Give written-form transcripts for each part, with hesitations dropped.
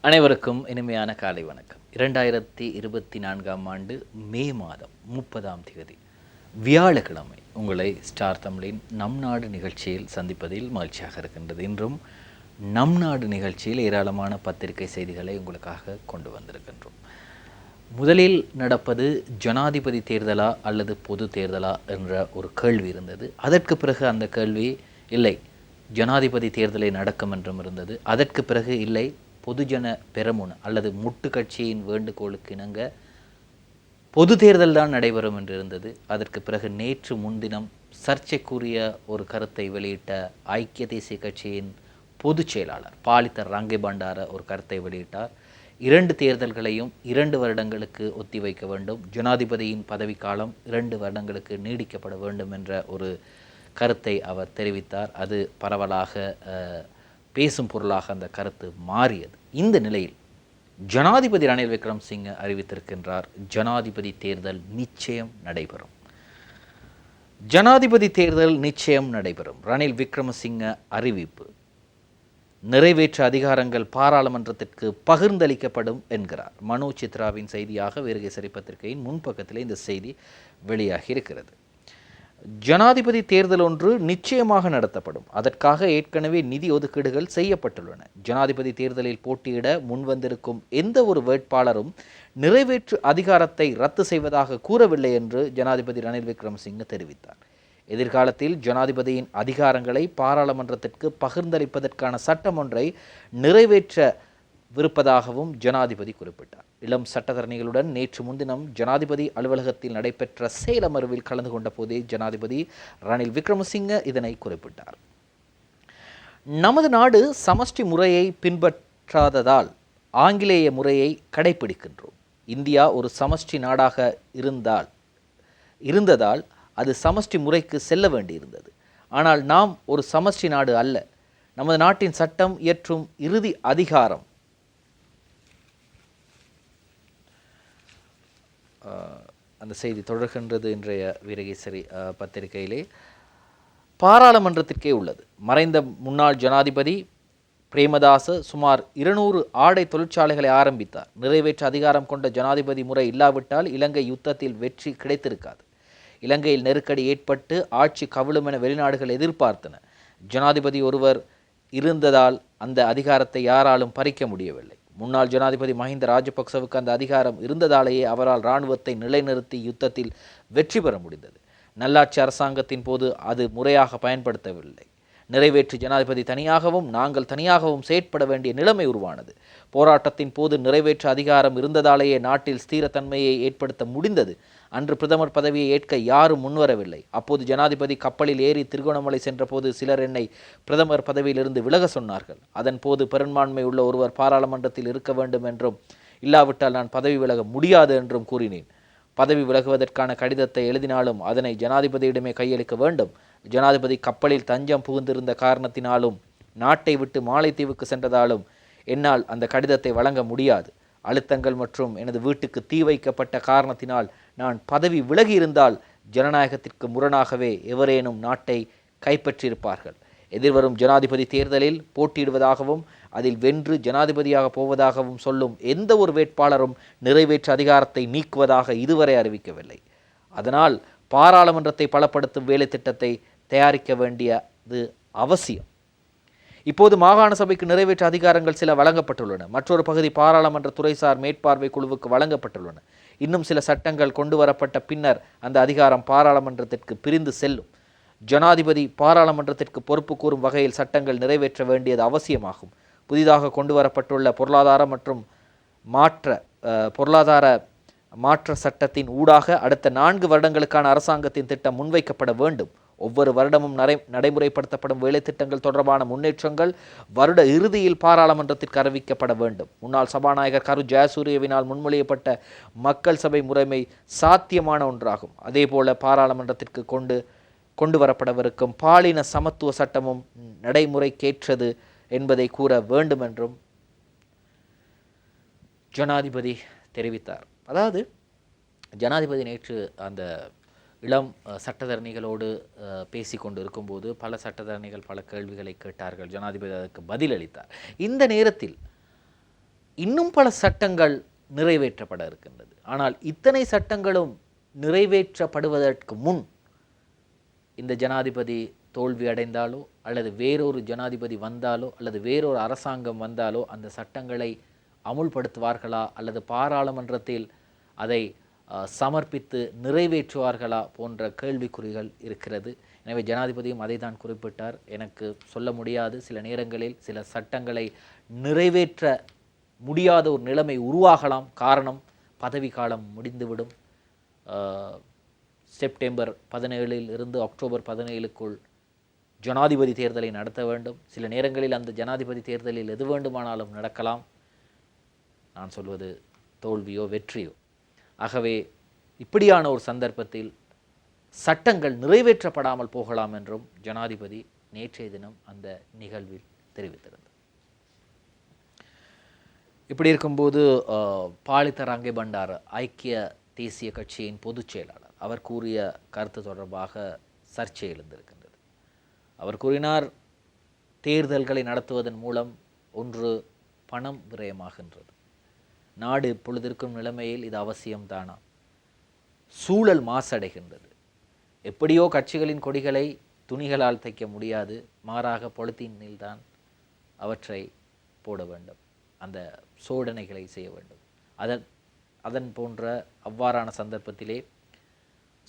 அனைவருக்கும் இனிமையான காலை வணக்கம். 2024ஆம் ஆண்டு மே மாதம் 30ஆம் தேதி வியாழக்கிழமை உங்களை ஸ்டார் தமிழின் நம் நாடு நிகழ்ச்சியில் சந்திப்பதில் மகிழ்ச்சியாக இருக்கின்றது. இன்றும் நம் நாடு நிகழ்ச்சியில் ஏராளமான பத்திரிகை செய்திகளை உங்களுக்காக கொண்டு வந்திருக்கின்றோம். முதலில் நடப்பது ஜனாதிபதி தேர்தலா அல்லது பொது தேர்தலா என்ற ஒரு கேள்வி இருந்தது. அதற்கு பிறகு அந்த கேள்வி இல்லை, ஜனாதிபதி தேர்தலை நடக்கும் என்றும் இருந்தது. அதற்கு பிறகு இல்லை, பொதுஜன பெரமுன அல்லது முட்டு கட்சியின் வேண்டுகோளுக்கு இணங்க பொது தேர்தல் தான் நடைபெறும் என்று இருந்தது. அதற்கு பிறகு நேற்று முன்தினம் சர்ச்சைக்குரிய ஒரு கருத்தை வெளியிட்ட ஐக்கிய தேசிய கட்சியின் பொதுச் செயலாளர் பாலித்த ரங்கே பண்டார ஒரு கருத்தை வெளியிட்டார். 2 தேர்தல்களையும் 2 வருடங்களுக்கு ஒத்திவைக்க வேண்டும், ஜனாதிபதியின் பதவிக்காலம் 2 வருடங்களுக்கு நீடிக்கப்பட வேண்டும் என்ற ஒரு கருத்தை அவர் தெரிவித்தார். அது பரவலாக பேசும் பொருளாக அந்த கருத்து மாறியது. இந்த நிலையில் ஜனாதிபதி ரணில் விக்ரமசிங்க அறிவித்திருக்கின்றார், ஜனாதிபதி தேர்தல் நிச்சயம் நடைபெறும். ஜனாதிபதி தேர்தல் நிச்சயம் நடைபெறும். ரணில் விக்ரமசிங்க அறிவிப்பு. நிறைவேற்ற அதிகாரங்கள் பாராளுமன்றத்திற்கு பகிர்ந்தளிக்கப்படும் என்கிறார். மனோ சித்ராவின் செய்தியாக வீரகேசரி பத்திரிகையின் முன்பக்கத்தில் இந்த செய்தி வெளியாகி இருக்கிறது. ஜனாதிபதி தேர்தல் ஒன்று நிச்சயமாக நடத்தப்படும். அதற்காக ஏற்கனவே நிதி ஒதுக்கீடுகள் செய்யப்பட்டுள்ளன. ஜனாதிபதி தேர்தலில் போட்டியிட முன்வந்திருக்கும் எந்த ஒரு வேட்பாளரும் நிறைவேற்று அதிகாரத்தை ரத்து செய்வதாக கூறவில்லை என்று ஜனாதிபதி ரணில் விக்ரமசிங்க தெரிவித்தார். எதிர்காலத்தில் ஜனாதிபதியின் அதிகாரங்களை பாராளுமன்றத்திற்கு பகிர்ந்தளிப்பதற்கான சட்டம் ஒன்றை நிறைவேற்றவிருப்பதாகவும் ஜனாதிபதி குறிப்பிட்டார். இளம் சட்டத்தரணிகளுடன் நேற்று முன்தினம் ஜனாதிபதி அலுவலகத்தில் நடைபெற்ற செயலமர்வில் கலந்து கொண்ட போதே ஜனாதிபதி ரணில் விக்ரமசிங்க இதனை குறிப்பிட்டார். நமது நாடு சமஷ்டி முறையை பின்பற்றாததால் ஆங்கிலேய முறையை கடைபிடிக்கின்றோம். இந்தியா ஒரு சமஷ்டி நாடாக இருந்ததால் அது சமஷ்டி முறைக்கு செல்ல வேண்டியிருந்தது. ஆனால் நாம் ஒரு சமஷ்டி நாடு அல்ல. நமது நாட்டின் சட்டம் இயற்றும் இறுதி அதிகாரம் அந்த செய்தி தொடர்கின்றது. இன்றைய வீரகேசரி பத்திரிகையிலே பாராளுமன்றத்திற்கே உள்ளது. மறைந்த முன்னாள் ஜனாதிபதி பிரேமதாச சுமார் 200 ஆடை தொழிற்சாலைகளை ஆரம்பித்தார். நிறைவேற்ற அதிகாரம் கொண்ட ஜனாதிபதி முறை இல்லாவிட்டால் இலங்கை யுத்தத்தில் வெற்றி கிடைத்திருக்காது. இலங்கையில் நெருக்கடி ஏற்பட்டு ஆட்சி கவிழும் என வெளிநாடுகள் எதிர்பார்த்தன. ஜனாதிபதி ஒருவர் இருந்ததால் அந்த அதிகாரத்தை யாராலும் பறிக்க முடியவில்லை. முன்னாள் ஜனாதிபதி மஹிந்த ராஜபக்சவுக்கு அந்த அதிகாரம் இருந்ததாலேயே அவரால் இராணுவத்தை நிலைநிறுத்தி யுத்தத்தில் வெற்றி பெற முடிந்தது. நல்லாட்சி அரசாங்கத்தின் போது அது முறையாக பயன்படுத்தவில்லை. நிறைவேற்று ஜனாதிபதி தனியாகவும் நாங்கள் தனியாகவும் செயற்பட வேண்டிய நிலைமை உருவானது. போராட்டத்தின் போது நிறைவேற்று அதிகாரம் இருந்ததாலேயே நாட்டில் ஸ்திரத்தன்மையை ஏற்படுத்த முடிந்தது. அன்று பிரதமர் பதவியை ஏற்க யாரும் முன்வரவில்லை. அப்போது ஜனாதிபதி கப்பலில் ஏறி திருகோணமலை சென்றபோது சிலர் என்னை பிரதமர் பதவியிலிருந்து விலக சொன்னார்கள். அதன் போது பெரும்பான்மை உள்ள ஒருவர் பாராளுமன்றத்தில் இருக்க வேண்டும் என்றும் இல்லாவிட்டால் நான் பதவி விலக முடியாது என்றும் கூறினேன். பதவி விலகுவதற்கான கடிதத்தை எழுதினாலும் அதனை ஜனாதிபதியிடமே கையளிக்க வேண்டும். ஜனாதிபதி கப்பலில் தஞ்சம் புகுந்திருந்த காரணத்தினாலும் நாட்டை விட்டு மாலைத்தீவுக்கு சென்றதாலும் என்னால் அந்த கடிதத்தை வழங்க முடியாது. அழுத்தங்கள் மற்றும் எனது வீட்டுக்கு தீ வைக்கப்பட்ட காரணத்தினால் நான் பதவி விலகி இருந்தால் ஜனநாயகத்திற்கு முரணாகவே எவரேனும் நாட்டை கைப்பற்றியிருப்பார்கள். எதிர்வரும் ஜனாதிபதி தேர்தலில் போட்டியிடுவதாகவும் அதில் வென்று ஜனாதிபதியாக போவதாகவும் சொல்லும் எந்த ஒரு வேட்பாளரும் நிறைவேற்று அதிகாரத்தை நீக்குவதாக இதுவரை அறிவிக்கவில்லை. அதனால் பாராளுமன்றத்தை பலப்படுத்தும் வேலை திட்டத்தை தயாரிக்க வேண்டியது அவசியம். இப்போது மாகாண சபைக்கு நிறைவேற்ற அதிகாரங்கள் சில வழங்கப்பட்டுள்ளன. மற்றொரு பகுதி பாராளுமன்ற துறைசார் மேற்பார்வை குழுவுக்கு வழங்கப்பட்டுள்ளன. இன்னும் சில சட்டங்கள் கொண்டு வரப்பட்ட பின்னர் அந்த அதிகாரம் பாராளுமன்றத்திற்கு பிரிந்து செல்லும். ஜனாதிபதி பாராளுமன்றத்திற்கு பொறுப்பு கூறும் வகையில் சட்டங்கள் நிறைவேற்ற வேண்டியது அவசியமாகும். புதிதாக கொண்டு வரப்பட்டுள்ள பொருளாதார மாற்ற சட்டத்தின் ஊடாக அடுத்த 4 வருடங்களுக்கான அரசாங்கத்தின் திட்டம் முன்வைக்கப்பட வேண்டும். ஒவ்வொரு வருடமும் நடைமுறைப்படுத்தப்படும் வேலை திட்டங்கள் தொடர்பான முன்னேற்றங்கள் வருட இறுதியில் பாராளுமன்றத்திற்கு அறிவிக்கப்பட வேண்டும். முன்னாள் சபாநாயகர் கரு ஜெயசூரியவினால் முன்மொழியப்பட்ட மக்கள் சபை முறைமை சாத்தியமான ஒன்றாகும். அதேபோல பாராளுமன்றத்திற்கு கொண்டு வரப்படவிருக்கும் பாலின சமத்துவ சட்டமும் நடைமுறைக்கேற்றது என்பதை கூற வேண்டும் என்றும் ஜனாதிபதி தெரிவித்தார். அதாவது ஜனாதிபதி நேற்று அந்த இளம் சட்டத்தரணிகளோடு பேசி கொண்டு இருக்கும்போது பல சட்டத்தரணிகள் பல கேள்விகளை கேட்டார்கள். ஜனாதிபதி அதற்கு பதிலளித்தார். இந்த நேரத்தில் இன்னும் பல சட்டங்கள் நிறைவேற்றப்பட இருக்கின்றது. ஆனால் இத்தனை சட்டங்களும் நிறைவேற்றப்படுவதற்கு முன் இந்த ஜனாதிபதி தோல்வி அடைந்தாலோ அல்லது வேறொரு ஜனாதிபதி வந்தாலோ அல்லது வேறொரு அரசாங்கம் வந்தாலோ அந்த சட்டங்களை அமுல்படுத்துவார்களா அல்லது பாராளுமன்றத்தில் அதை சமர்ப்பித்து நிறைவேற்றுவார்களா போன்ற கேள்விக்குறிகள் இருக்கிறது. எனவே ஜனாதிபதியும் அதை தான் குறிப்பிட்டார். எனக்கு சொல்ல முடியாது, சில நேரங்களில் சில சட்டங்களை நிறைவேற்ற முடியாத ஒரு நிலைமை உருவாகலாம். காரணம், பதவி காலம் முடிந்துவிடும். செப்டம்பர் 17 இருந்து அக்டோபர் 17க்குள் ஜனாதிபதி தேர்தலை நடத்த வேண்டும். சில நேரங்களில் அந்த ஜனாதிபதி தேர்தலில் எது வேண்டுமானாலும் நடக்கலாம். நான் சொல்வது தோல்வியோ வெற்றியோ. ஆகவே இப்படியான ஒரு சந்தர்ப்பத்தில் சட்டங்கள் நிறைவேற்றப்படாமல் போகலாம் என்றும் ஜனாதிபதி நேற்றைய தினம் அந்த நிகழ்வில் தெரிவித்திருந்தார். இப்படி இருக்கும்போது பாலித ரங்கே பண்டார ஐக்கிய தேசிய கட்சியின் பொதுச் செயலாளர் அவர் கூறிய கருத்து தொடர்பாக சர்ச்சை எழுந்திருக்கின்றது. அவர் கூறினார், தேர்தல்களை நடத்துவதன் மூலம் ஒன்று பணம் விரயமாகின்றது. நாடு இப்பொழுது இருக்கும் நிலைமையில் இது அவசியம்தானா? சூழல் மாசடைகின்றது. எப்படியோ கட்சிகளின் கொடிகளை துணிகளால் தைக்க முடியாது, மாறாக பொலித்தீனில் தான் அவற்றை போட வேண்டும், அந்த சோதனைகளை செய்ய வேண்டும். அதன் போன்ற அவ்வாறான சந்தர்ப்பத்திலே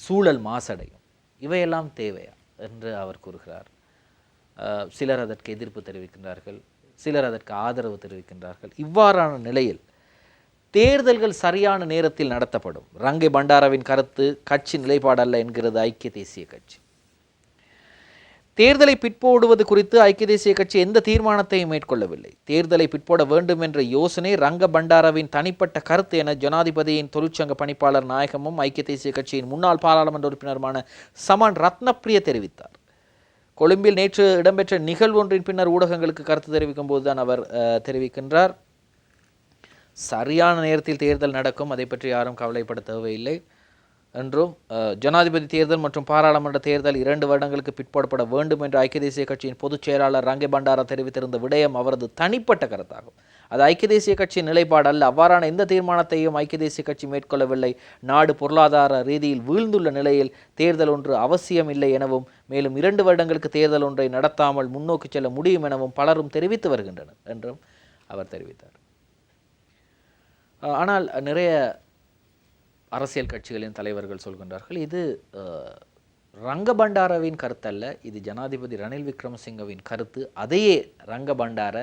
சூழல் மாசடையும். இவையெல்லாம் தேவையா என்று அவர் கூறுகிறார். சிலர் அதற்கு எதிர்ப்பு தெரிவிக்கின்றார்கள், சிலர் அதற்கு ஆதரவு தெரிவிக்கின்றார்கள். இவ்வாறான நிலையில் தேர்தல்கள் சரியான நேரத்தில் நடத்தப்படும். ரங்கே பண்டாரவின் கருத்து கட்சி நிலைப்பாடு அல்ல என்கிறது ஐக்கிய தேசிய கட்சி. தேர்தலை பிற்போடுவது குறித்து ஐக்கிய தேசிய கட்சி எந்த தீர்மானத்தையும் மேற்கொள்ளவில்லை. தேர்தலை பிற்போட வேண்டும் என்ற யோசனை ரங்க பண்டாரவின் தனிப்பட்ட கருத்து என ஜனாதிபதியின் தொழிற்சங்க பணிப்பாளர் நாயகமும் ஐக்கிய தேசிய கட்சியின் முன்னாள் பாராளுமன்ற உறுப்பினருமான சமான் ரத்னப்பிரிய தெரிவித்தார். கொழும்பில் நேற்று இடம்பெற்ற நிகழ்வொன்றின் பின்னர் ஊடகங்களுக்கு கருத்து தெரிவிக்கும் போதுதான் அவர் தெரிவிக்கின்றார், சரியான நேரத்தில் தேர்தல் நடக்கும், அதை பற்றி யாரும் கவலைப்பட தேவையில்லை என்றும், ஜனாதிபதி தேர்தல் மற்றும் பாராளுமன்ற தேர்தல் 2 வருடங்களுக்கு பிற்போடப்பட வேண்டும் என்று ஐக்கிய தேசிய கட்சியின் பொதுச் செயலாளர் ரங்கே பண்டார தெரிவித்திருந்த விடயம் அவரது தனிப்பட்ட கருத்தாகும். அது ஐக்கிய தேசிய கட்சியின் நிலைப்பாடு அல்ல. அவ்வாறான எந்த தீர்மானத்தையும் ஐக்கிய தேசிய கட்சி மேற்கொள்ளவில்லை. நாடு பொருளாதார ரீதியில் வீழ்ந்துள்ள நிலையில் தேர்தல் ஒன்று அவசியம் இல்லை எனவும், மேலும் 2 வருடங்களுக்கு தேர்தல் ஒன்றை நடத்தாமல் முன்னோக்கி செல்ல முடியும் எனவும் பலரும் தெரிவித்து வருகின்றனர் என்றும் அவர் தெரிவித்தார். ஆனால் நிறைய அரசியல் கட்சிகளின் தலைவர்கள் சொல்கின்றார்கள், இது ரங்க பண்டாரவின் கருத்தல்ல, இது ஜனாதிபதி ரணில் விக்ரமசிங்கவின் கருத்து. அதையே ரங்க பண்டார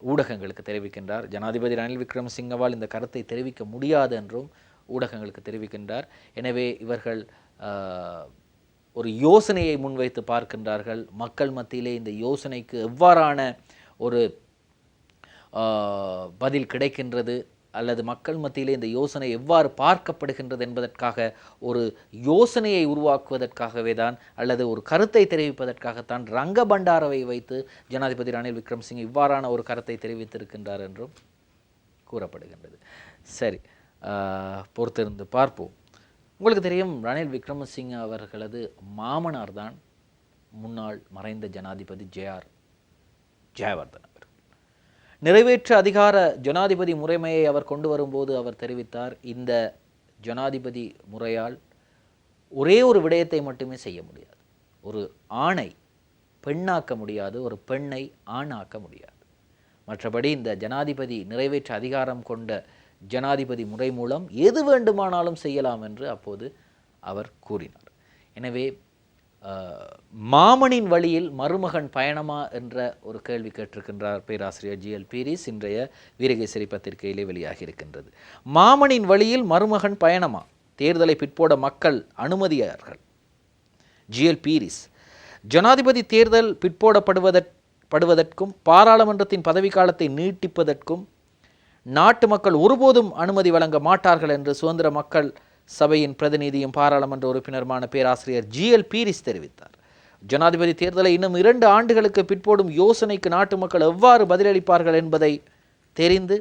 ஊடகங்களுக்கு தெரிவிக்கின்றார். ஜனாதிபதி ரணில் விக்ரமசிங்கவால் இந்த கருத்தை தெரிவிக்க முடியாது என்றும் ஊடகங்களுக்கு தெரிவிக்கின்றார். எனவே இவர்கள் ஒரு யோசனையை முன்வைத்து பார்க்கின்றார்கள். மக்கள் மத்தியிலே இந்த யோசனைக்கு எவ்வாறான ஒரு பதில் கிடைக்கின்றது அல்லது மக்கள் மத்தியிலே இந்த யோசனை எவ்வாறு பார்க்கப்படுகின்றது என்பதற்காக ஒரு யோசனையை உருவாக்குவதற்காகவே தான் அல்லது ஒரு கருத்தை தெரிவிப்பதற்காகத்தான் ரங்க பண்டாரவை வைத்து ஜனாதிபதி ரணில் விக்ரமசிங்கே இவ்வாறான ஒரு கருத்தை தெரிவித்திருக்கின்றார் என்றும் கூறப்படுகின்றது. சரி, பொறுத்திருந்து பார்ப்போம். உங்களுக்கு தெரியும், ரணில் விக்ரமசிங்கே அவர்களது மாமனார் தான் முன்னாள் மறைந்த ஜனாதிபதி ஜெயவர்தன. நிறைவேற்று அதிகார ஜனாதிபதி முறைமையை அவர் கொண்டு வரும்போது அவர் தெரிவித்தார், இந்த ஜனாதிபதி முறையால் ஒரே ஒரு விடயத்தை மட்டுமே செய்ய முடியாது. ஒரு ஆணை பெண்ணாக்க முடியாது, ஒரு பெண்ணை ஆணாக்க முடியாது. மற்றபடி இந்த ஜனாதிபதி நிறைவேற்று அதிகாரம் கொண்ட ஜனாதிபதி முறை மூலம் எது வேண்டுமானாலும் செய்யலாம் என்று அப்போது அவர் கூறினார். எனவே மாமனின் வழியில் மருமகன் பயணமா என்ற ஒரு கேள்வி கேட்டிருக்கின்றார் பேராசிரியர் GL பீரிஸ். இன்றைய வீரகேசரி பத்திரிகையிலே வெளியாகி இருக்கின்றது. மாமனின் வழியில் மருமகன் பயணமா, தேர்தலை பிற்போட மக்கள் அனுமதியார்கள். GL பீரிஸ், ஜனாதிபதி தேர்தல் பிற்போடப்படுவதற்கும் பாராளுமன்றத்தின் பதவிக்காலத்தை நீட்டிப்பதற்கும் நாட்டு மக்கள் ஒருபோதும் அனுமதி வழங்க மாட்டார்கள் என்று சுதந்திர மக்கள் சபையின் பிரதிநிதியும் பாராளுமன்ற உறுப்பினருமான பேராசிரியர் GL பீரிஸ் தெரிவித்தார். ஜனாதிபதி தேர்தலை இன்னும் 2 ஆண்டுகளுக்கு பிற்போடும் யோசனைக்கு நாட்டு மக்கள் எவ்வாறு பதிலளிப்பார்கள் என்பதை தெரிந்து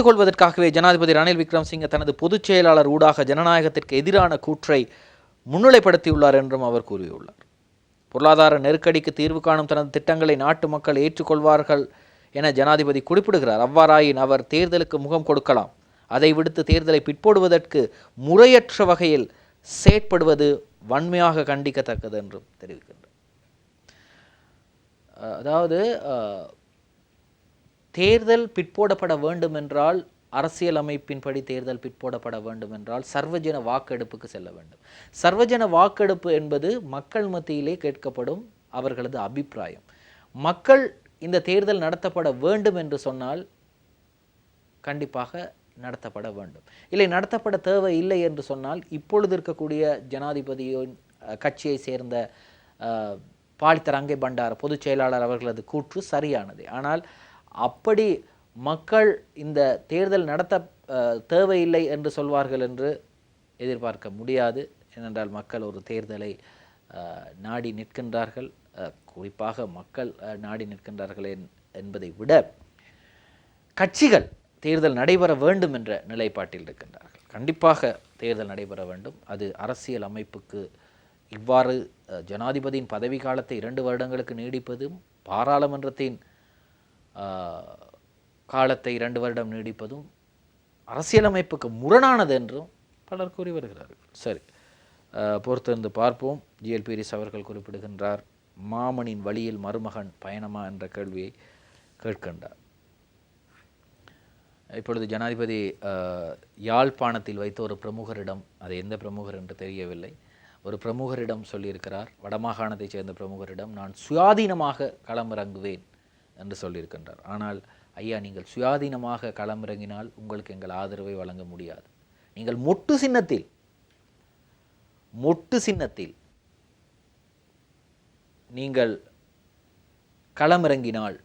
கொள்வதற்காகவே ஜனாதிபதி ரணில் விக்ரமசிங்கே தனது பொதுச் செயலாளர் ஊடாக ஜனநாயகத்திற்கு எதிரான கூற்றை முன்னிலைப்படுத்தியுள்ளார் என்றும் அவர் கூறியுள்ளார். பொருளாதார நெருக்கடிக்கு தீர்வு காணும் தனது திட்டங்களை நாட்டு மக்கள் ஏற்றுக்கொள்வார்கள் என ஜனாதிபதி குறிப்பிடுகிறார். அவ்வாறாயின் அவர் தேர்தலுக்கு முகம் கொடுக்கலாம். அதை விடுத்து தேர்தலை பிற்போடுவதற்கு முறையற்ற வகையில் செயற்படுவது வன்மையாக கண்டிக்கத்தக்கது என்றும் தெரிவிக்கின்றார். அதாவது தேர்தல் பிற்போடப்பட வேண்டும் என்றால், அரசியல் அமைப்பின்படி தேர்தல் பிற்போடப்பட வேண்டும் என்றால் சர்வஜன வாக்கெடுப்புக்கு செல்ல வேண்டும். சர்வஜன வாக்கெடுப்பு என்பது மக்கள் மத்தியிலே கேட்கப்படும் அவர்களது அபிப்பிராயம். மக்கள் இந்த தேர்தல் நடத்தப்பட வேண்டும் என்று சொன்னால் கண்டிப்பாக நடத்தப்பட வேண்டும். இல்லை, நடத்தப்பட தேவை இல்லை என்று சொன்னால் இப்பொழுது இருக்கக்கூடிய ஜனாதிபதியின் கட்சியை சேர்ந்த பாலித்த ரங்கை பண்டார பொதுச் செயலாளர் அவர்களது கூற்று சரியானது. ஆனால் அப்படி மக்கள் இந்த தேர்தல் நடத்த தேவையில்லை என்று சொல்வார்கள் என்று எதிர்பார்க்க முடியாது. ஏனென்றால் மக்கள் ஒரு தேர்தலை நாடி நிற்கின்றார்கள். குறிப்பாக மக்கள் நாடி நிற்கின்றார்கள் என்பதை விட கட்சிகள் தேர்தல் நடைபெற வேண்டும் என்ற நிலைப்பாட்டில் இருக்கின்றார்கள். கண்டிப்பாக தேர்தல் நடைபெற வேண்டும். அது அரசியல் அமைப்புக்கு இவ்வாறு ஜனாதிபதியின் பதவி காலத்தை 2 வருடங்களுக்கு நீடிப்பதும், பாராளுமன்றத்தின் காலத்தை 2 வருடம் நீடிப்பதும் அரசியலமைப்புக்கு முரணானது என்றும் பலர் கூறி வருகிறார்கள். சரி, பொறுத்திருந்து பார்ப்போம். ஜிஎல் பீரிஸ் அவர்கள் குறிப்பிடுகின்றார், மாமனின் வழியில் மருமகன் பயணமா என்ற கேள்வியை கேட்கின்றார். இப்பொழுது ஜனாதிபதி யாழ்ப்பாணத்தில் வைத்த ஒரு பிரமுகரிடம், அது எந்த பிரமுகர் என்று தெரியவில்லை, ஒரு பிரமுகரிடம் சொல்லியிருக்கிறார், வடமாகாணத்தைச் சேர்ந்த பிரமுகரிடம், நான் சுயாதீனமாக களமிறங்குவேன் என்று சொல்லியிருக்கின்றார். ஆனால் ஐயா, நீங்கள் சுயாதீனமாக களமிறங்கினால் உங்களுக்கு எங்கள் ஆதரவை வழங்க முடியாது. நீங்கள் மொட்டு சின்னத்தில் நீங்கள் களமிறங்கினால்,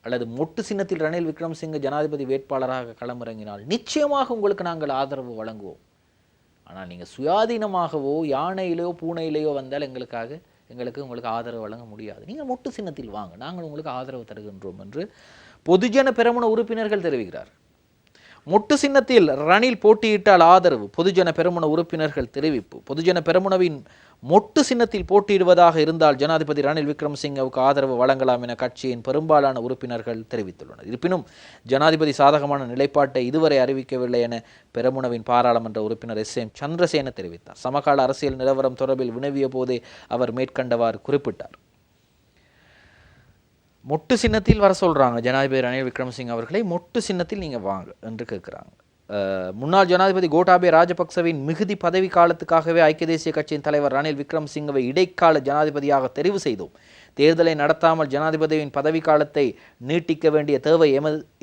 அல்லது மொட்டு சின்னத்தில் ரணில் விக்ரமசிங்க ஜனாதிபதி வேட்பாளராக களமிறங்கினால் நிச்சயமாக உங்களுக்கு நாங்கள் ஆதரவு வழங்குவோம். ஆனால் நீங்கள் சுயாதீனமாகவோ யானையிலையோ பூனையிலையோ வந்தால் உங்களுக்கு ஆதரவு வழங்க முடியாது. நீங்கள் மொட்டு சின்னத்தில் வாங்க, நாங்கள் உங்களுக்கு ஆதரவு தருகின்றோம் என்று பொதுஜன பெரமுன உறுப்பினர்கள் தெரிவிக்கிறார். மொட்டு சின்னத்தில் ரணில் போட்டியிட்டால் ஆதரவு, பொதுஜன பெரமுன உறுப்பினர்கள் தெரிவிப்பு. பொதுஜன பெரமுனவின் மொட்டு சின்னத்தில் போட்டியிடுவதாக இருந்தால் ஜனாதிபதி ரணில் விக்ரமசிங்கவுக்கு ஆதரவு வழங்கலாம் என கட்சியின் பெரும்பாலான உறுப்பினர்கள் தெரிவித்துள்ளனர். இருப்பினும் ஜனாதிபதி சாதகமான நிலைப்பாட்டை இதுவரை அறிவிக்கவில்லை என பெரமுனவின் பாராளுமன்ற உறுப்பினர் SM சந்திரசேன தெரிவித்தார். சமகால அரசியல் நிலவரம் தொடர்பில் வினவிய போதே அவர் மேற்கண்டவாறு குறிப்பிட்டார். மொட்டு சின்னத்தில் வர சொல்கிறாங்க ஜனாதிபதி ரணில் விக்ரமசிங்க அவர்களை, மொட்டு சின்னத்தில் நீங்கள் வாங்க என்று கேட்குறாங்க. முன்னாள் ஜனாதிபதி கோட்டாபய ராஜபக்சவின் மிகுதி பதவி காலத்துக்காகவே ஐக்கிய தேசிய கட்சியின் தலைவர் ரணில் விக்ரமசிங்கவை இடைக்கால ஜனாதிபதியாக தெரிவு செய்தோம். தேர்தலை நடத்தாமல் ஜனாதிபதியின் பதவி காலத்தை நீட்டிக்க வேண்டிய தேவை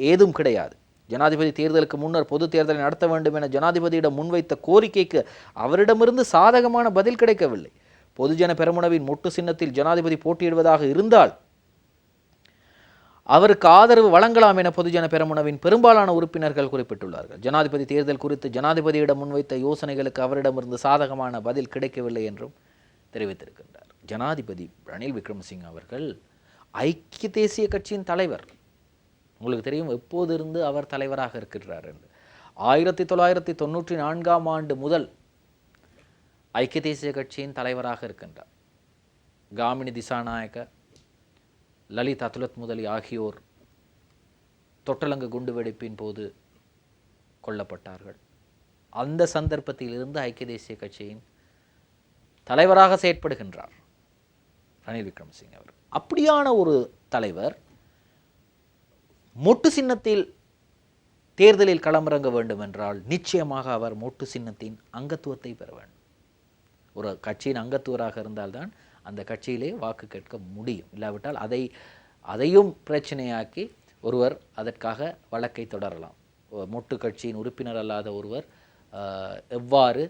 ஏதும் கிடையாது. ஜனாதிபதி தேர்தலுக்கு முன்னர் பொது தேர்தலை நடத்த வேண்டும் என ஜனாதிபதியிடம் முன்வைத்த கோரிக்கைக்கு அவரிடமிருந்து சாதகமான பதில் கிடைக்கவில்லை. பொதுஜன பெரமுனவின் மொட்டு சின்னத்தில் ஜனாதிபதி போட்டியிடுவதாக இருந்தால் அவருக்கு ஆதரவு வழங்கலாம் என பொதுஜன பெரமுனவின் பெரும்பாலான உறுப்பினர்கள் குறிப்பிட்டுள்ளார்கள். ஜனாதிபதி தேர்தல் குறித்து ஜனாதிபதியிடம் முன்வைத்த யோசனைகளுக்கு அவரிடமிருந்து சாதகமான பதில் கிடைக்கவில்லை என்றும் தெரிவித்திருக்கின்றார். ஜனாதிபதி ரணில் விக்ரமசிங்க அவர்கள் ஐக்கிய தேசிய கட்சியின் தலைவர். உங்களுக்கு தெரியும் எப்போது இருந்து அவர் தலைவராக இருக்கிறார் என்று. 1994ஆம் ஆண்டு முதல் ஐக்கிய தேசிய கட்சியின் தலைவராக இருக்கின்றார். காமினி திசாநாயக்க, லலித் அதுலத் முதலி ஆகியோர் தொட்டலங்கு குண்டுவெடிப்பின் போது கொல்லப்பட்டார்கள். அந்த சந்தர்ப்பத்தில் இருந்து ஐக்கிய தேசிய கட்சியின் தலைவராக செயற்படுகின்றார் ரணில் விக்ரமசிங்க அவர். அப்படியான ஒரு தலைவர் மொட்டு சின்னத்தில் தேர்தலில் களமிறங்க வேண்டும் என்றால் நிச்சயமாக அவர் மொட்டு சின்னத்தின் அங்கத்துவத்தை பெற வேண்டும். ஒரு கட்சியின் அங்கத்துவராக இருந்தால்தான் அந்த கட்சியிலே வாக்கு கேட்க முடியும். இல்லாவிட்டால் அதையும் பிரச்சனையாக்கி ஒருவர் அதற்காக வழக்கை தொடரலாம். மொட்டு கட்சியின் உறுப்பினர் அல்லாத ஒருவர் எவ்வாறு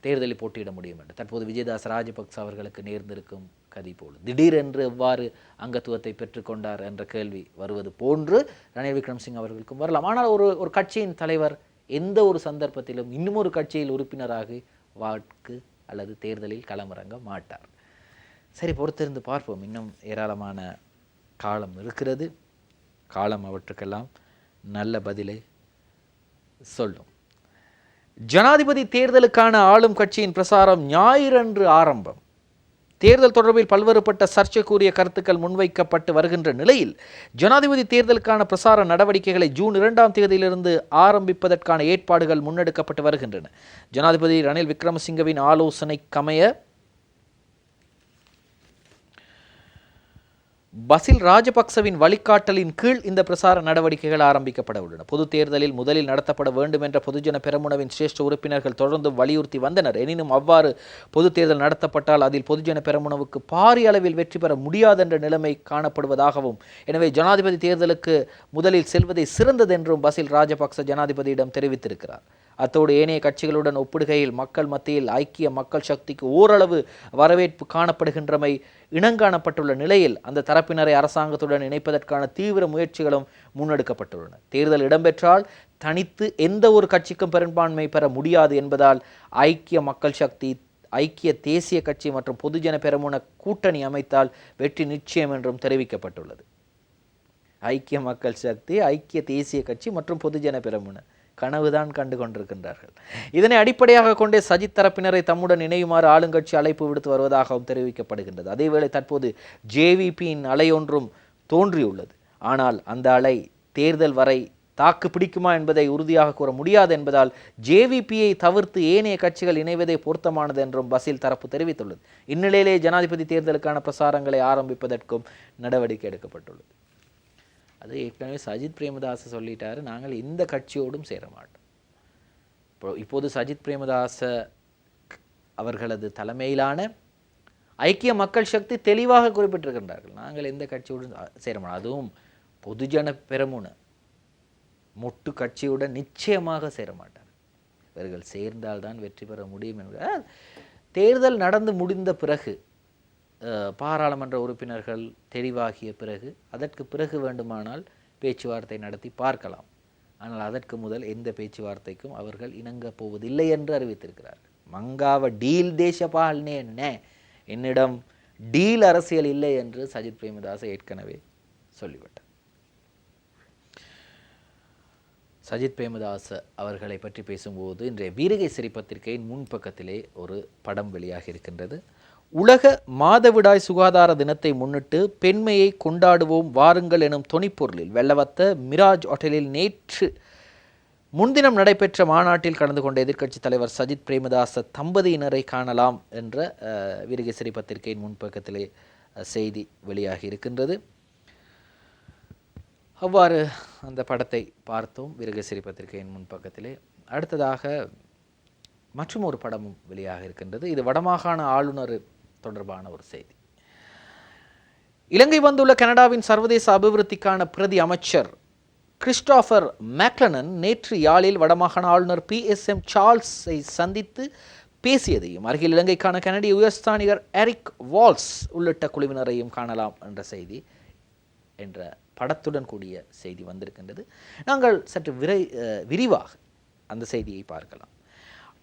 தேர்தலில் போட்டியிட முடியும் என்று தற்போது விஜயதாஸ் ராஜபக்ச அவர்களுக்கு நேர்ந்திருக்கும் கதி போல் திடீரென்று எவ்வாறு அங்கத்துவத்தை பெற்றுக்கொண்டார் என்ற கேள்வி வருவது போன்று ரணில் விக்ரமசிங்க அவர்களுக்கும் வரலாம். ஆனால் ஒரு கட்சியின் தலைவர் எந்த ஒரு சந்தர்ப்பத்திலும் இன்னும் ஒரு கட்சியில் உறுப்பினராகி வாக்கு அல்லது தேர்தலில் களமிறங்க மாட்டார். சரி, பொறுத்திருந்து பார்ப்போம். இன்னும் ஏராளமான காலம் இருக்கிறது. காலம் அவற்றுக்கெல்லாம் நல்ல பதிலை சொல்லும். ஜனாதிபதி தேர்தலுக்கான ஆளும் கட்சியின் பிரசாரம் ஞாயிறன்று ஆரம்பம். தேர்தல் தொடர்பில் பல்வேறுபட்ட சர்ச்சைக்குரிய கருத்துக்கள் முன்வைக்கப்பட்டு வருகின்ற நிலையில் ஜனாதிபதி தேர்தலுக்கான பிரசார நடவடிக்கைகளை ஜூன் 2ஆம் தேதியிலிருந்து ஆரம்பிப்பதற்கான ஏற்பாடுகள் முன்னெடுக்கப்பட்டு வருகின்றன. ஜனாதிபதி ரணில் விக்ரமசிங்கவின் ஆலோசனைக்கமைய பசில் ராஜபக்சவின் வழிகாட்டலின் கீழ் இந்த பிரசார நடவடிக்கைகள் ஆரம்பிக்கப்பட உள்ளன. பொது தேர்தலில் முதலில் நடத்தப்பட வேண்டும் என்ற பொதுஜன பெரமுனவின் சிரேஷ்ட உறுப்பினர்கள் தொடர்ந்து வலியுறுத்தி வந்தனர். எனினும் அவ்வாறு பொது தேர்தல் நடத்தப்பட்டால் அதில் பொதுஜன பெரமுனவுக்கு பாரிய அளவில் வெற்றி பெற முடியாது என்ற நிலைமை காணப்படுவதாகவும், எனவே ஜனாதிபதி தேர்தலுக்கு முதலில் செல்வதே சிறந்தது என்றும் பசில் ராஜபக்ச ஜனாதிபதியிடம் தெரிவித்திருக்கிறார். அத்தோடு ஏனைய கட்சிகளுடன் ஒப்பிடுகையில் மக்கள் மத்தியில் ஐக்கிய மக்கள் சக்திக்கு ஓரளவு வரவேற்பு காணப்படுகின்றமை இனங்காணப்பட்டுள்ள நிலையில் அந்த தரப்பினரை அரசாங்கத்துடன் இணைப்பதற்கான தீவிர முயற்சிகளும் முன்னெடுக்கப்பட்டுள்ளன. தேர்தல் இடம்பெற்றால் தனித்து எந்த ஒரு கட்சிக்கும் பெரும்பான்மை பெற முடியாது என்பதால் ஐக்கிய மக்கள் சக்தி, ஐக்கிய தேசிய கட்சி மற்றும் பொதுஜன பெரமுன கூட்டணி அமைத்தால் வெற்றி நிச்சயம் என்றும் தெரிவிக்கப்பட்டுள்ளது. ஐக்கிய மக்கள் சக்தி, ஐக்கிய தேசிய கட்சி மற்றும் பொதுஜன பெரமுன கனவுதான் கண்டு கொண்டிருக்கின்றார்கள். இதனை அடிப்படையாக கொண்டே சஜித் தரப்பினரை தம்முடன் இணையுமாறு ஆளுங்கட்சி அழைப்பு விடுத்து வருவதாகவும் தெரிவிக்கப்படுகின்றது. அதேவேளை தற்போது ஜேவிபியின் அலை ஒன்றும் தோன்றியுள்ளது. ஆனால் அந்த அலை தேர்தல் வரை தாக்கு பிடிக்குமா என்பதை உறுதியாக கூற முடியாது என்பதால் ஜேவிபியை தவிர்த்து ஏனைய கட்சிகள் இணைவதே பொருத்தமானது என்றும் பசில் தரப்பு தெரிவித்துள்ளது. இந்நிலையிலே ஜனாதிபதி தேர்தலுக்கான பிரசாரங்களை ஆரம்பிப்பதற்கும் நடவடிக்கை எடுக்கப்பட்டுள்ளது. அது ஏற்கனவே சஜித் பிரேமதாச சொல்லிட்டாரு, நாங்கள் இந்த கட்சியோடும் சேர மாட்டோம். இப்போது சஜித் பிரேமதாச அவர்களது தலைமையிலான ஐக்கிய மக்கள் சக்தி தெளிவாக குறிப்பிட்டிருக்கின்றார்கள், நாங்கள் எந்த கட்சியோடும் சேர மாட்டோம். அதுவும் பொதுஜன பெரமுன மொட்டு கட்சியுடன் நிச்சயமாக சேர மாட்டார். இவர்கள் சேர்ந்தால்தான் வெற்றி பெற முடியும் என்கிறார். தேர்தல் நடந்து முடிந்த பிறகு, பாராளுமன்ற உறுப்பினர்கள் தெரிவாகிய பிறகு, அதற்கு பிறகு வேண்டுமானால் பேச்சுவார்த்தை நடத்தி பார்க்கலாம். ஆனால் அதற்கு முதல் எந்த பேச்சுவார்த்தைக்கும் அவர்கள் இணங்க போவதில்லை என்று அறிவித்திருக்கிறார்கள். மங்காவ டீல் தேசபால்னே என்ன, என்னிடம் டீல் அரசியல் இல்லை என்று சஜித் பிரேமதாச ஏற்கனவே சொல்லிவிட்டார். சஜித் பிரேமதாச அவர்களை பற்றி பேசும்போது இன்றைய வீரகேசரி பத்திரிகையின் முன்பக்கத்திலே ஒரு படம் வெளியாகி இருக்கின்றது. உலக மாதவிடாய் சுகாதார தினத்தை முன்னிட்டு பெண்மையை கொண்டாடுவோம் வாருங்கள் எனும் தொனிப்பொருளில் வெள்ளவத்த மிராஜ் ஹோட்டலில் நேற்று முன்தினம் நடைபெற்ற மாநாட்டில் கலந்து கொண்ட எதிர்க்கட்சித் தலைவர் சஜித் பிரேமதாச தம்பதியினரை காணலாம் என்ற வீரகேசரி பத்திரிகையின் முன்பக்கத்திலே செய்தி வெளியாகி இருக்கின்றது. அவ்வாறு அந்த படத்தை பார்த்தோம் வீரகேசரி பத்திரிகையின் முன்பக்கத்திலே. அடுத்ததாக மற்றும் ஒரு படமும் வெளியாக இருக்கின்றது. இது வடமாகாண ஆளுநர் தொடர்பான ஒரு செய்தி. இலங்கை வந்துள்ள கனடாவின் சர்வதேச அபிவிருத்திக்கான பிரதி அமைச்சர் கிறிஸ்டோபர் மேக்லனன் நேற்று யாழில் வடமாகாண ஆளுநர் PSM சார்ல்ஸை சந்தித்து பேசியதையும், அருகில் இலங்கைக்கான கனடிய உயர்ஸ்தானிகர் எரிக் வால்ஸ் உள்ளிட்ட குழுவினரையும் காணலாம் என்ற செய்தி என்ற படத்துடன் கூடிய செய்தி வந்திருக்கின்றது. நாங்கள் சற்று விரிவாக அந்த செய்தியை பார்க்கலாம்.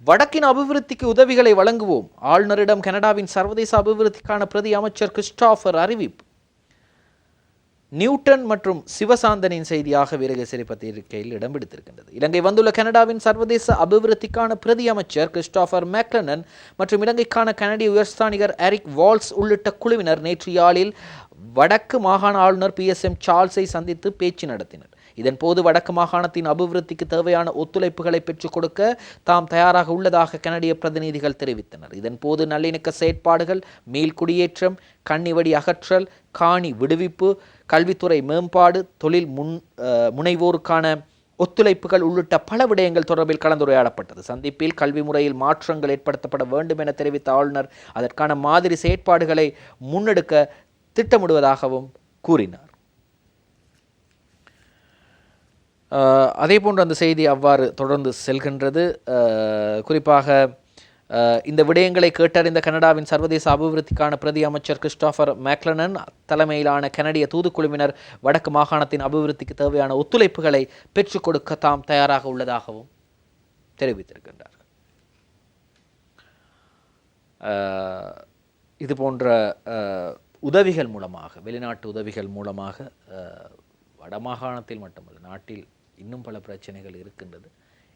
வடக்கின் அபிவிருத்திக்கு உதவிகளை வழங்குவோம், ஆளுநரிடம் கனடாவின் சர்வதேச அபிவிருத்திக்கான பிரதி அமைச்சர் கிறிஸ்டோபர் அறிவிப்பு. நியூட்டன் மற்றும் சிவசாந்தனின் செய்தியாக வீரகேசரி பத்திரிகையில் இடம் பிடித்திருக்கின்றது. இலங்கை வந்துள்ள கனடாவின் சர்வதேச அபிவிருத்திக்கான பிரதி அமைச்சர் கிறிஸ்டோபர் மேக்லனன் மற்றும் இலங்கைக்கான கனடிய உயர்ஸ்தானிகர் எரிக் வால்ஸ் உள்ளிட்ட குழுவினர் நேற்று யாழில் வடக்கு மாகாண ஆளுநர் PSM சார்ல்ஸை சந்தித்து பேச்சு நடத்தினர். இதன்போது வடக்கு மாகாணத்தின் அபிவிருத்திக்கு தேவையான ஒத்துழைப்புகளை பெற்றுக் கொடுக்க தாம் தயாராக உள்ளதாக கனடிய பிரதிநிதிகள் தெரிவித்தனர். இதன்போது நல்லிணக்க செயற்பாடுகள், மீள்குடியேற்றம், கன்னிவடி அகற்றல், காணி விடுவிப்பு, கல்வித்துறை மேம்பாடு, தொழில் முனைவோருக்கான ஒத்துழைப்புகள் உள்ளிட்ட பல விடயங்கள் தொடர்பில் கலந்துரையாடப்பட்டது. சந்திப்பில் கல்வி முறையில் மாற்றங்கள் ஏற்படுத்தப்பட வேண்டும் என தெரிவித்த ஆளுநர் அதற்கான மாதிரி செயற்பாடுகளை முன்னெடுக்க திட்டமிடுவதாகவும் கூறினார். அதேபோன்று அந்த செய்தி அவ்வாறு தொடர்ந்து செல்கின்றது. குறிப்பாக இந்த விடயங்களை கேட்டறிந்த கனடாவின் சர்வதேச அபிவிருத்திக்கான பிரதி அமைச்சர் கிறிஸ்டோபர் மேக்லனன் தலைமையிலான கனடிய தூதுக்குழுவினர் வடக்கு மாகாணத்தின் அபிவிருத்திக்கு தேவையான ஒத்துழைப்புகளை பெற்றுக் கொடுக்க தாம் தயாராக உள்ளதாகவும் தெரிவித்திருக்கின்றார். இது போன்ற உதவிகள் மூலமாக, வெளிநாட்டு உதவிகள் மூலமாக வடமாகாணத்தில் மட்டுமல்ல, நாட்டில் இன்னும் பல பிரச்சனைகள் இருக்கின்றது.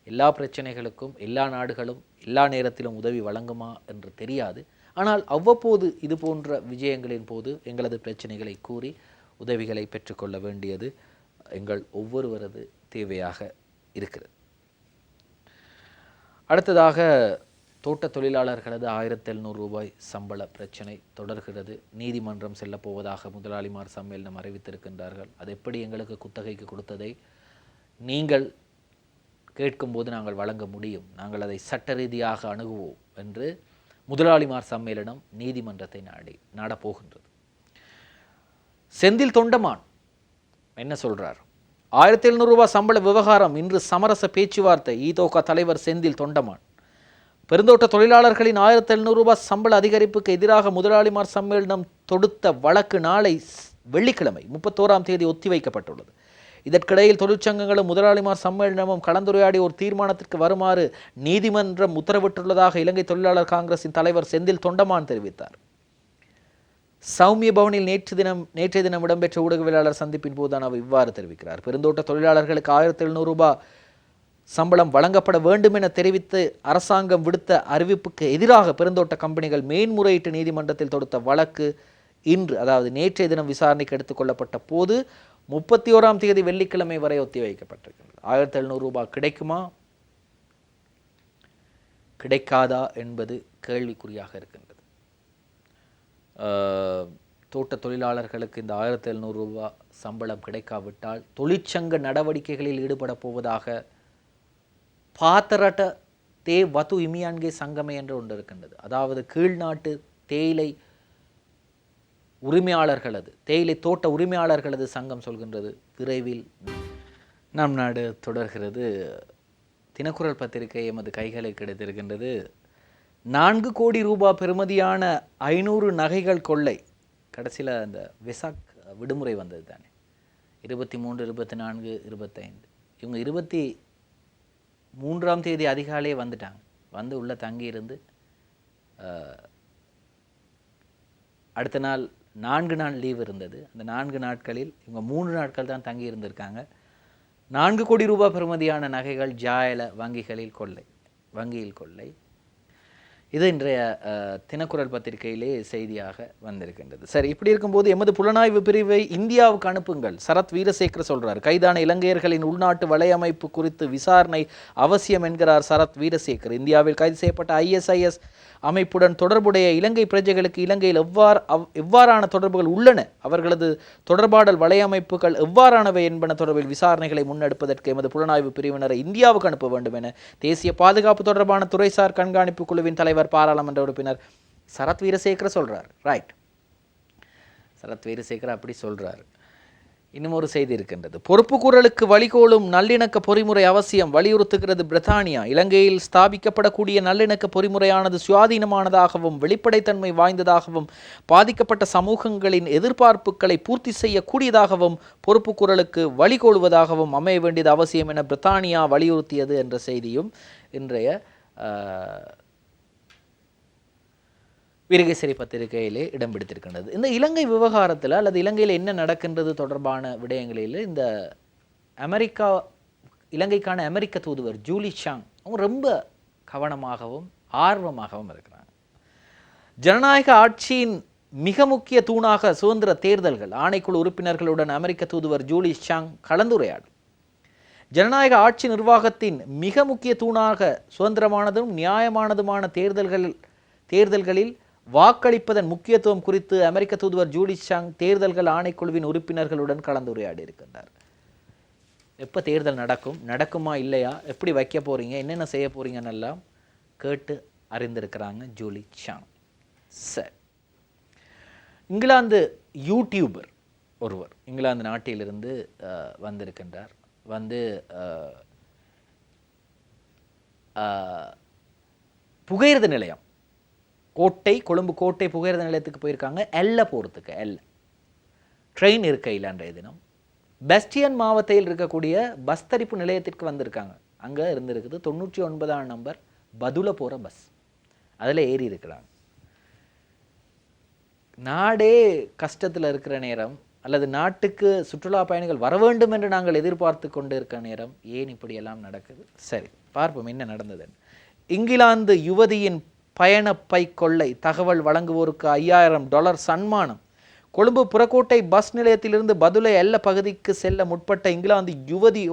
எல்லா பிரச்சனைகளுக்கும் எல்லா நாடுகளும் எல்லா நேரத்திலும் உதவி வழங்குமா என்று தெரியாது. ஆனால் அவ்வப்போது இது போன்ற விஜயங்களின் போது எங்களது பிரச்சனைகளை கூறி உதவிகளை பெற்றுக்கொள்ள வேண்டியது எங்கள் ஒவ்வொருவரது தேவையாக இருக்கிறது. அடுத்ததாக தோட்ட தொழிலாளர்களது 1700 ரூபாய் சம்பள பிரச்சனை தொடர்கிறது. நீதிமன்றம் செல்லப்போவதாக முதலாளிமார் சம்மேளனம் அறிவித்திருக்கின்றார்கள். அது எப்படி எங்களுக்கு குத்தகைக்கு கொடுத்ததை நீங்கள் கேட்கும்போது நாங்கள் வழங்க முடியும், நாங்கள் அதை சட்ட ரீதியாக அணுகுவோம் என்று முதலாளிமார் சம்மேளனம் நீதிமன்றத்தை நாடப்போகின்றது. செந்தில் தொண்டமான் என்ன சொல்றார்? 1700 ரூபாய் சம்பள விவகாரம் இன்று சமரச பேச்சுவார்த்தை. இதோக தலைவர் செந்தில் தொண்டமான் பெருந்தோட்ட தொழிலாளர்களின் 1700 ரூபாய் சம்பள அதிகரிப்புக்கு எதிராக முதலாளிமார் சம்மேளனம் தொடுத்த வழக்கு நாளை வெள்ளிக்கிழமை 31ஆம் தேதி ஒத்திவைக்கப்பட்டுள்ளது. இதற்கிடையில் தொழிற்சங்கங்களும் முதலாளிமார் சம்மேளனமும் கலந்துரையாடி ஒரு தீர்மானத்திற்கு வருமாறு நீதிமன்றம் உத்தரவிட்டுள்ளதாக இலங்கை தொழிலாளர் காங்கிரசின் தலைவர் செந்தில் தொண்டமான் தெரிவித்தார். சௌமிய பவனில் நேற்றைய தினம் இடம்பெற்ற ஊடகவியலாளர் சந்திப்பின் போதுதான் அவர் இவ்வாறு தெரிவிக்கிறார். பெருந்தோட்ட தொழிலாளர்களுக்கு 1700 ரூபாய் சம்பளம் வழங்கப்பட வேண்டும் என தெரிவித்து அரசாங்கம் விடுத்த அறிவிப்புக்கு எதிராக பெருந்தோட்ட கம்பெனிகள் மேன்முறையீட்டு நீதிமன்றத்தில் தொடுத்த வழக்கு இன்று, அதாவது நேற்றைய தினம் விசாரணைக்கு எடுத்துக் கொள்ளப்பட்ட போது 31ஆம் தேதி வெள்ளிக்கிழமை வரை ஒத்திவைக்கப்பட்டிருக்கிறது. 1700 ரூபாய் கிடைக்குமா கிடைக்காதா என்பது கேள்விக்குறியாக இருக்கின்றது. தோட்ட தொழிலாளர்களுக்கு இந்த 1700 ரூபாய் சம்பளம் கிடைக்காவிட்டால் தொழிற்சங்க நடவடிக்கைகளில் ஈடுபட போவதாக பாத்தரட்ட தே வத்து இமியான்கே சங்கமே என்று ஒன்று இருக்கின்றது. அதாவது கீழ்நாட்டு தேயிலை உரிமையாளர்களது, தேயிலை தோட்ட உரிமையாளர்களது சங்கம் சொல்கின்றது. விரைவில் நம் நாடு தொடர்கிறது. தினக்குரல் பத்திரிகை எமது கைகளை கிடைத்திருக்கின்றது. 4 கோடி ரூபாய் பெறுமதியான 500 நகைகள் கொள்ளை. கடைசியில் அந்த வெசாக் விடுமுறை வந்தது தானே, 23, 24, 25. இவங்க 23ஆம் தேதி அதிகாலையே வந்துட்டாங்க. வந்து உள்ளே தங்கியிருந்து அடுத்த நாள் 4 நாள் லீவ் இருந்தது. அந்த 4 நாட்களில் இவங்க 3 நாட்கள் தான் தங்கி இருந்திருக்காங்க. 4 கோடி ரூபாய் பெறுமதியான நகைகள் ஜாயல வங்கியில் கொள்ளை. இது இன்றைய தினக்குரல் பத்திரிகையிலே செய்தியாக வந்திருக்கின்றது. சரி, இப்படி இருக்கும்போது எமது புலனாய்வு பிரிவை இந்தியாவுக்கு அனுப்புங்கள், சரத் வீரசேகர் சொல்றார். கைதான இலங்கையர்களின் உள்நாட்டு வலையமைப்பு குறித்து விசாரணை அவசியம் என்கிறார் சரத் வீரசேகர். இந்தியாவில் கைது செய்யப்பட்ட ISIS அமைப்புடன் தொடர்புடைய இலங்கை பிரஜைகளுக்கு இலங்கையில் எவ்வாறான தொடர்புகள் உள்ளன, அவர்களது தொடர்பாடல் வலையமைப்புகள் எவ்வாறானவை என்பன தொடர்பில் விசாரணைகளை முன்னெடுப்பதற்கு எமது புலனாய்வு பிரிவினரை இந்தியாவுக்கு அனுப்ப வேண்டும் என தேசிய பாதுகாப்பு தொடர்பான துறைசார் கண்காணிப்பு குழுவின் தலைவர் பாராளுமன்ற உறுப்பினர் சரத் வீரசேகர் சொல்றார். ரைட், சரத் வீரசேகர் அப்படி சொல்றார். இன்னும் ஒரு செய்தி இருக்கின்றது. பொறுப்பு குரலுக்கு வழிகோலும் நல்லிணக்க பொறிமுறை அவசியம் வலியுறுத்துகிறது பிரித்தானியா. இலங்கையில் ஸ்தாபிக்கப்படக்கூடிய நல்லிணக்க பொறிமுறையானது சுயாதீனமானதாகவும் வெளிப்படைத்தன்மை வாய்ந்ததாகவும் பாதிக்கப்பட்ட சமூகங்களின் எதிர்பார்ப்புகளை பூர்த்தி செய்யக்கூடியதாகவும் பொறுப்பு குரலுக்கு வழிகோலுவதாகவும் அமைய வேண்டியது அவசியம் என பிரித்தானியா வலியுறுத்தியது என்ற செய்தியும் இன்றைய வீரகேசரி பத்திரிகையிலே இடம் பிடித்திருக்கின்றது. இந்த இலங்கை விவகாரத்தில் அல்லது இலங்கையில் என்ன நடக்கின்றது தொடர்பான விடயங்களில் இந்த இலங்கைக்கான அமெரிக்க தூதுவர் ஜூலி சாங் அவங்க ரொம்ப கவனமாகவும் ஆர்வமாகவும் இருக்கிறாங்க. ஜனநாயக ஆட்சியின் மிக முக்கிய தூணாக சுதந்திர தேர்தல்கள் ஆணைக்குழு உறுப்பினர்களுடன் அமெரிக்க தூதுவர் ஜூலி சாங் கலந்துரையாடும். ஜனநாயக ஆட்சி நிர்வாகத்தின் மிக முக்கிய தூணாக சுதந்திரமானதும் நியாயமானதுமான தேர்தல்களில் வாக்களிப்பதன் முக்கியத்துவம் குறித்து அமெரிக்க தூதுவர் ஜூலி சாங் தேர்தல்கள் ஆணைக்குழுவின் உறுப்பினர்களுடன் கலந்துரையாடி இருக்கின்றார். எப்போ தேர்தல் நடக்குமா இல்லையா, எப்படி வைக்க போறீங்க, என்னென்ன செய்ய போறீங்கன்னு எல்லாம் கேட்டு அறிந்திருக்கிறாங்க ஜூலி சாங். சரி, இங்கிலாந்து யூடியூபர் ஒருவர் இங்கிலாந்து நாட்டிலிருந்து வந்திருக்கின்றார். வந்து புகையிரத நிலையம் கொழும்பு கோட்டை புகையிரத நிலையத்துக்கு போயிருக்காங்க. போகிறதுக்கு ட்ரெயின் இருக்கையில் அன்றைய தினம் பெஸ்டியன் மாவட்டத்தில் இருக்கக்கூடிய பஸ் தரிப்பு நிலையத்திற்கு வந்திருக்காங்க. அங்கே இருந்திருக்குது 99ஆம் நம்பர் பதுல போகிற பஸ். அதில் ஏறி இருக்கிறாங்க. நாடே கஷ்டத்தில் இருக்கிற நேரம் அல்லது நாட்டுக்கு சுற்றுலா பயணிகள் வர வேண்டும் என்று நாங்கள் எதிர்பார்த்து கொண்டு இருக்கிற நேரம் ஏன் இப்படியெல்லாம் நடக்குது? சரி, பார்ப்போம் என்ன நடந்தது. இங்கிலாந்து யுவதியின் பயணப்பை கொள்ளை, தகவல் வழங்குவோருக்கு $5000 சன்மானம். கொழும்பு புறக்கோட்டை பஸ் நிலையத்திலிருந்து பதுளை எல்ல பகுதிக்கு செல்ல முற்பட்ட இங்கிலாந்து யுவதி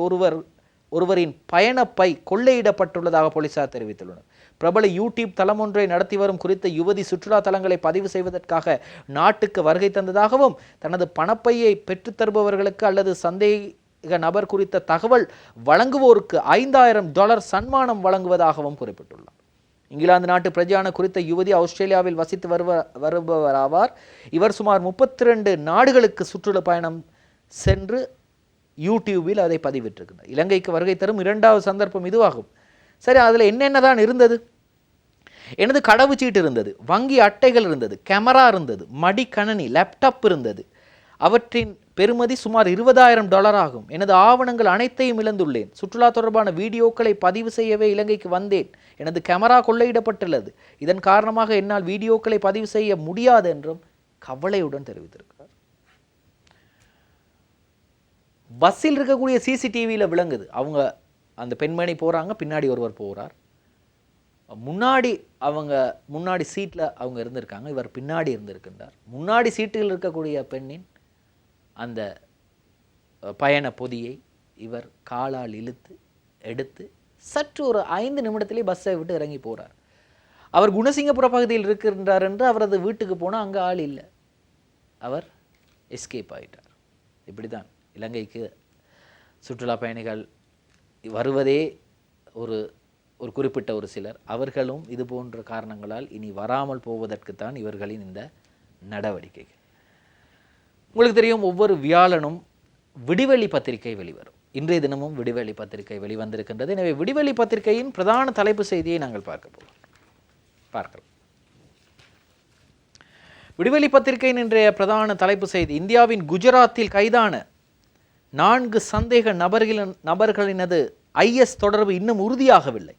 ஒருவரின் பயணப்பை கொள்ளையிடப்பட்டுள்ளதாக போலீசார் தெரிவித்துள்ளனர். பிரபல யூடியூப் தளம் ஒன்றை நடத்தி வரும் குறித்த யுவதி சுற்றுலா தலங்களை பதிவு செய்வதற்காக நாட்டுக்கு வருகை தந்ததாகவும் தனது பணப்பையை பெற்றுத்தருபவர்களுக்கு அல்லது சந்தேக நபர் குறித்த தகவல் வழங்குவோருக்கு $5000 சன்மானம் வழங்குவதாகவும் குறிப்பிட்டுள்ளார். இங்கிலாந்து நாட்டு பிரஜையான குறித்த யுவதி ஆஸ்திரேலியாவில் வசித்து வருபவராவார். இவர் சுமார் 32 நாடுகளுக்கு சுற்றுலா பயணம் சென்று யூடியூபில் அதை பதிவிட்டிருக்கிறார். இலங்கைக்கு வருகை தரும் 2வது சந்தர்ப்பம் இதுவாகும். சரி, அதில் என்னென்னதான் இருந்தது? எனது கடவுச்சீட்டு இருந்தது, வங்கி அட்டைகள் இருந்தது, கேமரா இருந்தது, மடிக்கணனி லேப்டாப் இருந்தது. அவற்றின் பெறுமதி சுமார் $20,000 ஆகும். எனது ஆவணங்கள் அனைத்தையும் இழந்துள்ளேன். சுற்றுலா தொடர்பான வீடியோக்களை பதிவு செய்யவே இலங்கைக்கு வந்தேன். எனது கேமரா கொள்ளையிடப்பட்டுள்ளது. இதன் காரணமாக என்னால் வீடியோக்களை பதிவு செய்ய முடியாது என்றும் கவலையுடன் தெரிவித்திருக்கிறார். பஸ்ஸில் இருக்கக்கூடிய சிசிடிவியில் விளங்குது. அவங்க அந்த பெண்மணி போகிறாங்க, பின்னாடி ஒருவர் போகிறார். முன்னாடி சீட்டில் அவங்க இருந்திருக்காங்க, இவர் பின்னாடி இருந்திருக்கின்றார். முன்னாடி சீட்டில் இருக்கக்கூடிய பெண்ணின் அந்த பயண பொதியை இவர் காலால் இழுத்து எடுத்து சற்று ஒரு 5 நிமிடத்திலே பஸ்ஸை விட்டு இறங்கி போகிறார். அவர் குணசிங்கபுர பகுதியில் இருக்கின்றார் என்று அவரது வீட்டுக்கு போனால் அங்கே ஆள் இல்லை, அவர் எஸ்கேப் ஆகிட்டார். இப்படி தான் இலங்கைக்கு சுற்றுலா பயணிகள் வருவதே ஒரு குறிப்பிட்ட ஒரு சிலர். அவர்களும் இது போன்ற காரணங்களால் இனி வராமல் போவதற்குத்தான் இவர்களின் இந்த நடவடிக்கைகள். உங்களுக்கு தெரியும், ஒவ்வொரு வியாழனும் விடிவெளி பத்திரிகை வெளிவரும். இன்றைய தினமும் விடிவெளி பத்திரிகை வெளிவந்திருக்கின்றது. எனவே விடிவெளி பத்திரிகையின் பிரதான தலைப்பு செய்தியை நாங்கள் பார்க்கலாம். விடிவெளி பத்திரிகையின் இன்றைய பிரதான தலைப்பு செய்தி: இந்தியாவின் குஜராத்தில் கைதான 4 சந்தேக நபர்களினது IS தொடர்பு இன்னும் உறுதியாகவில்லை.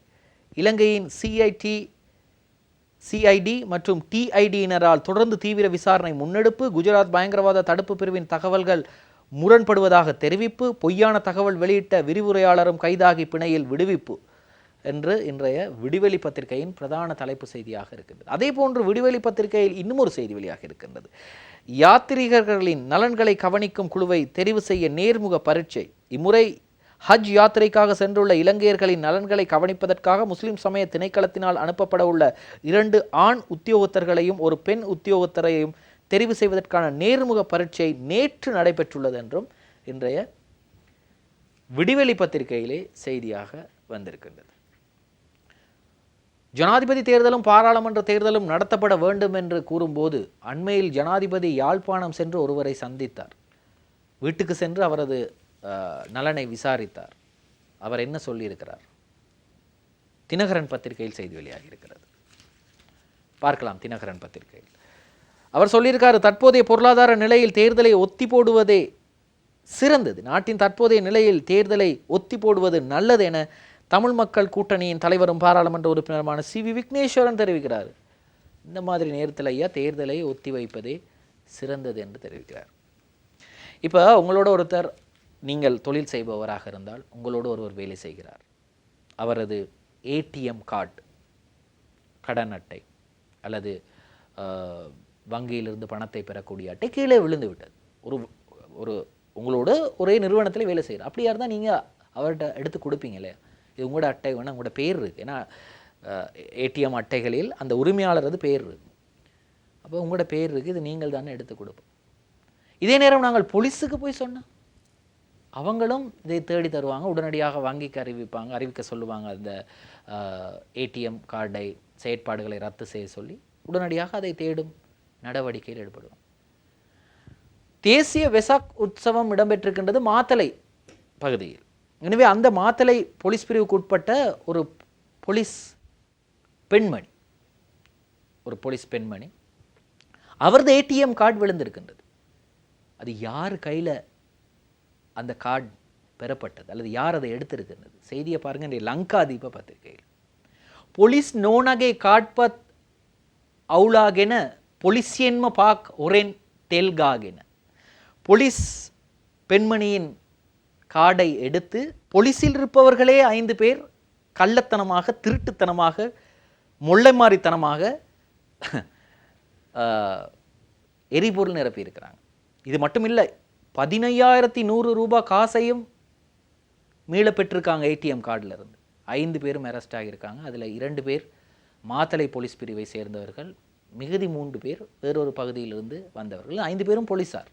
இலங்கையின் CID மற்றும் TIDயினரால் தொடர்ந்து தீவிர விசாரணை முன்னெடுப்பு. குஜராத் பயங்கரவாத தடுப்பு பிரிவின் தகவல்கள் முரண்படுவதாக தெரிவிப்பு. பொய்யான தகவல் வெளியிட்ட விரிவுரையாளரும் கைதாகி பிணையில் விடுவிப்பு என்று இன்றைய விடிவெளி பத்திரிகையின் பிரதான தலைப்பு செய்தியாக இருக்கின்றது. அதே போன்று விடிவெளி பத்திரிகையில் இன்னும் ஒரு செய்தி வெளியாக இருக்கின்றது. யாத்ரீகர்களின் நலன்களை கவனிக்கும் குழுவை தெரிவு செய்ய நேர்முக பரீட்சை. இம்முறை ஹஜ் யாத்திரைக்காக சென்றுள்ள இலங்கையர்களின் நலன்களை கவனிப்பதற்காக முஸ்லிம் சமய திணைக்களத்தினால் அனுப்பப்பட உள்ள 2 ஆண் உத்தியோகத்தர்களையும் ஒரு பெண் உத்தியோகத்தரையும் தெரிவு செய்வதற்கான நேர்முக பரீட்சை நேற்று நடைபெற்றுள்ளது என்றும் இன்றைய விடிவெளி பத்திரிகையிலே செய்தியாக வந்திருக்கின்றது. ஜனாதிபதி தேர்தலும் பாராளுமன்ற தேர்தலும் நடத்தப்பட வேண்டும் என்று கூறும்போது அண்மையில் ஜனாதிபதி யாழ்ப்பாணம் சென்று ஒருவரை சந்தித்தார். வீட்டுக்கு சென்று அவரது நலனை விசாரித்தார். அவர் என்ன சொல்லியிருக்கிறார்? தினகரன் பத்திரிகையில் செய்தி வெளியாகி இருக்கிறது. பார்க்கலாம். தினகரன் பத்திரிகையில் அவர் சொல்லியிருக்காரு, தற்போதைய பொருளாதார நிலையில் தேர்தலை ஒத்தி போடுவதே சிறந்தது. நாட்டின் தற்போதைய நிலையில் தேர்தலை ஒத்தி போடுவது நல்லது என தமிழ் மக்கள் கூட்டணியின் தலைவரும் பாராளுமன்ற உறுப்பினருமான CV விக்னேஸ்வரன் தெரிவிக்கிறார். இந்த மாதிரி நேரத்தில் ஐயா தேர்தலை ஒத்தி வைப்பதே சிறந்தது என்று தெரிவிக்கிறார். இப்போ உங்களோட ஒருத்தர், நீங்கள் தொழில் செய்பவராக இருந்தால் உங்களோடு ஒருவர் வேலை செய்கிறார். அவரது ATM கார்டு, கடன் அட்டை அல்லது வங்கியிலிருந்து பணத்தை பெறக்கூடிய அட்டை கீழே விழுந்து விட்டது. ஒரு உங்களோட ஒரே நிறுவனத்தில் வேலை செய்கிறார். அப்படியா இருந்தால் நீங்கள் அவர்கிட்ட எடுத்து கொடுப்பீங்க இல்லையா? இது உங்களோட அட்டை வேணால் உங்களோட பேர் இருக்குது. ஏன்னா ATM அட்டைகளில் அந்த உரிமையாளரது பேர் இருக்குது. அப்போ உங்களோட பேர் இருக்குது, இது நீங்கள் தானே எடுத்து கொடுப்போம். இதே நேரம் நாங்கள் போலீஸுக்கு போய் சொன்னோம், அவங்களும் இதை தேடி தருவாங்க. உடனடியாக வங்கிக்கு அறிவிக்க சொல்லுவாங்க. அந்த ATM கார்டை செயற்பாடுகளை ரத்து செய்ய சொல்லி உடனடியாக அதை தேடும் நடவடிக்கையில் ஈடுபடுவோம். தேசிய வெசாக் உற்சவம் இடம்பெற்றிருக்கின்றது மாத்தளை பகுதியில். எனவே அந்த மாத்தளை போலீஸ் பிரிவுக்கு உட்பட்ட ஒரு போலீஸ் பெண்மணி அவரது ATM கார்டு விழுந்திருக்கின்றது. அது யார் கையில் அந்த கார்டு பெறப்பட்டது அல்லது யார் அதை எடுத்திருக்கின்றது? செய்தியை பாருங்க. இன்றைய லங்காதீப பத்திரிகையில் போலீஸ் நோனகே காட்பத் அவுலாகென பொலிசியன்ம பாக் ஒரென் தெல்காகென. போலீஸ் பெண்மணியின் கார்டை எடுத்து போலீஸில் இருப்பவர்களே 5 பேர் கள்ளத்தனமாக திருட்டுத்தனமாக முல்லைமாரித்தனமாக எரிபொருள் நிரப்பி இருக்கிறாங்க. இது மட்டும் இல்லை, 15,100 ரூபாய் காசையும் மீள பெற்றிருக்காங்க ஏடிஎம் கார்டில் இருந்து. 5 பேரும் அரெஸ்ட் ஆகியிருக்காங்க. அதில் 2 பேர் மாத்தளை போலீஸ் பிரிவை சேர்ந்தவர்கள், மிகுதி 3 பேர் வேறொரு பகுதியிலிருந்து வந்தவர்கள். 5 பேரும் போலீஸார்.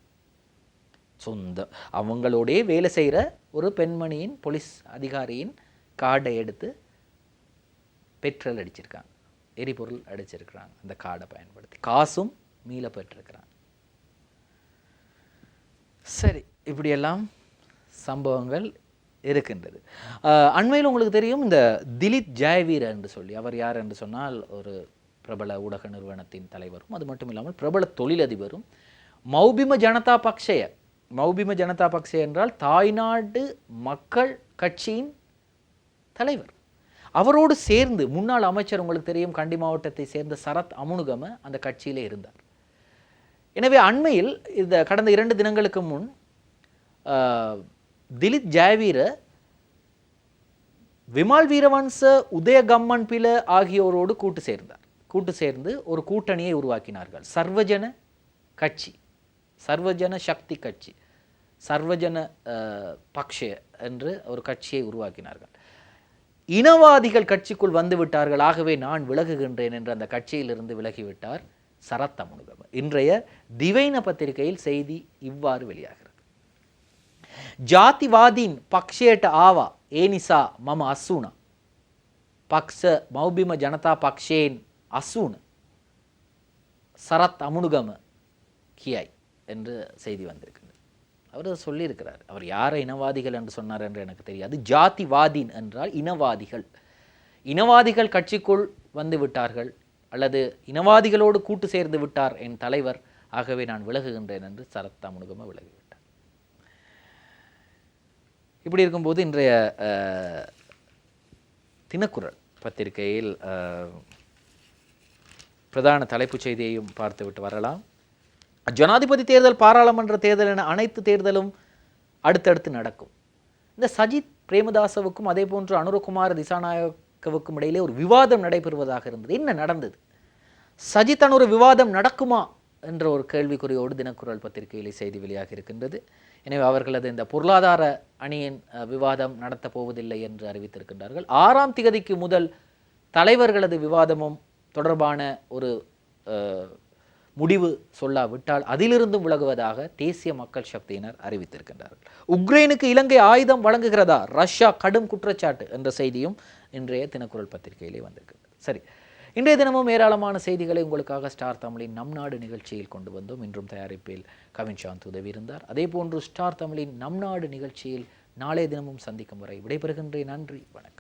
சொந்த அவங்களோடே வேலை செய்கிற ஒரு பெண்மணியின் போலீஸ் அதிகாரியின் கார்டை எடுத்து பெட்ரோல் அடிச்சிருக்காங்க, எரிபொருள் அடிச்சிருக்கிறாங்க. அந்த கார்டை பயன்படுத்தி காசும் மீள பெற்றிருக்கிறாங்க. சரி, இப்படியெல்லாம் சம்பவங்கள் இருக்கின்றது. அண்மையில் உங்களுக்கு தெரியும், இந்த திலீப் ஜெயவீர என்று சொல்லி, அவர் யார் என்று சொன்னால் ஒரு பிரபல ஊடக நிறுவனத்தின் தலைவரும், அது மட்டும் இல்லாமல் பிரபல தொழிலதிபரும், மௌபிம ஜனதா பக்ஷய, மௌபிம ஜனதா பக்ஷய என்றால் தாய்நாடு மக்கள் கட்சியின் தலைவர். அவரோடு சேர்ந்து முன்னாள் அமைச்சர், உங்களுக்கு தெரியும், கண்டி மாவட்டத்தை சேர்ந்த சரத் அமுனுகம அந்த கட்சியிலே இருந்தார். எனவே அண்மையில் இந்த கடந்த 2 தினங்களுக்கு முன் திலீப் ஜெயவீர விமல் வீரவன்ச, உதயகம்மன் பில ஆகியோரோடு கூட்டு சேர்ந்து ஒரு கூட்டணியை உருவாக்கினார்கள். சர்வஜன கட்சி, சர்வஜன சக்தி கட்சி, சர்வஜன பக்ஷ என்று ஒரு கட்சியை உருவாக்கினார்கள். இனவாதிகள் கட்சிக்குள் வந்து விட்டார்கள், ஆகவே நான் விலகுகின்றேன் என்று அந்த கட்சியிலிருந்து விலகிவிட்டார் சரத் அமுனுகம. இன்றைய திவைன பத்திரிகையில் செய்தி இவ்வாறு வெளியாகிறது. ஜாதிவாதீன் பக்ஷයට ආවා, ඒ නිසා මම අස්සුණා. පක්ෂ මෞබිම ජනතා පක්ෂයෙන් අස්සුණ சரத் அமுனுகம கியாய் என்று செய்தி வந்திருக்கிறது. அவர் சொல்லியிருக்கிறார். அவர் யாரை இனவாதிகள் என்று சொன்னார் என்று எனக்கு தெரியாது. ஜாதிவாதீன் என்றால் இனவாதிகள். இனவாதிகள் கட்சிக்குள் வந்து விட்டார்கள், அல்லது இனவாதிகளோடு கூட்டு சேர்ந்து விட்டார் என் தலைவர், ஆகவே நான் விலகுகின்றேன் என்று சரத் அமுனுகம விலகிவிட்டார். இப்படி இருக்கும்போது இன்றைய தினக்குரல் பத்திரிகையில் பிரதான தலைப்புச் செய்தியையும் பார்த்துவிட்டு வரலாம். ஜனாதிபதி தேர்தல், பாராளுமன்ற தேர்தல் என அனைத்து தேர்தலும் அடுத்தடுத்து நடக்கும். இந்த சஜித் பிரேமதாசவுக்கும் அதே போன்று அனுரகுமார் திசாநாயக்கவுக்கும் இடையிலே ஒரு விவாதம் நடைபெறுவதாக இருந்தது. என்ன நடந்தது? சஜித் அனுர விவாதம் நடக்குமா என்ற ஒரு கேள்விக்குறியோடு தினக்குரல் பத்திரிகையிலே செய்தி வெளியாக இருக்கின்றது. எனவே அவர்களது இந்த பொருளாதார அணியின் விவாதம் நடத்தப் போவதில்லை என்று அறிவித்திருக்கின்றார்கள். 6ஆம் திகதிக்கு முதல் தலைவர்களது விவாதமும் தொடர்பான ஒரு முடிவு சொல்லாவிட்டால் அதிலிருந்தும் விலகுவதாக தேசிய மக்கள் சக்தியினர் அறிவித்திருக்கின்றார்கள். உக்ரைனுக்கு இலங்கை ஆயுதம் வழங்குகிறதா, ரஷ்யா கடும் குற்றச்சாட்டு என்ற செய்தியும் இன்றைய தினக்குரல் பத்திரிகையிலே வந்திருக்கிறது. சரி, இன்றைய தினமும் ஏராளமான செய்திகளை உங்களுக்காக ஸ்டார் தமிழின் நம் நாடு நிகழ்ச்சியில் கொண்டு வந்தோம். இன்றும் தயாரிப்பில் கவின் சாந்த் உதவி இருந்தார். அதே போன்று ஸ்டார் தமிழின் நம் நாடு நிகழ்ச்சியில் நாளைய தினமும் சந்திக்கும் வரை விடைபெறுகின்றேன். நன்றி, வணக்கம்.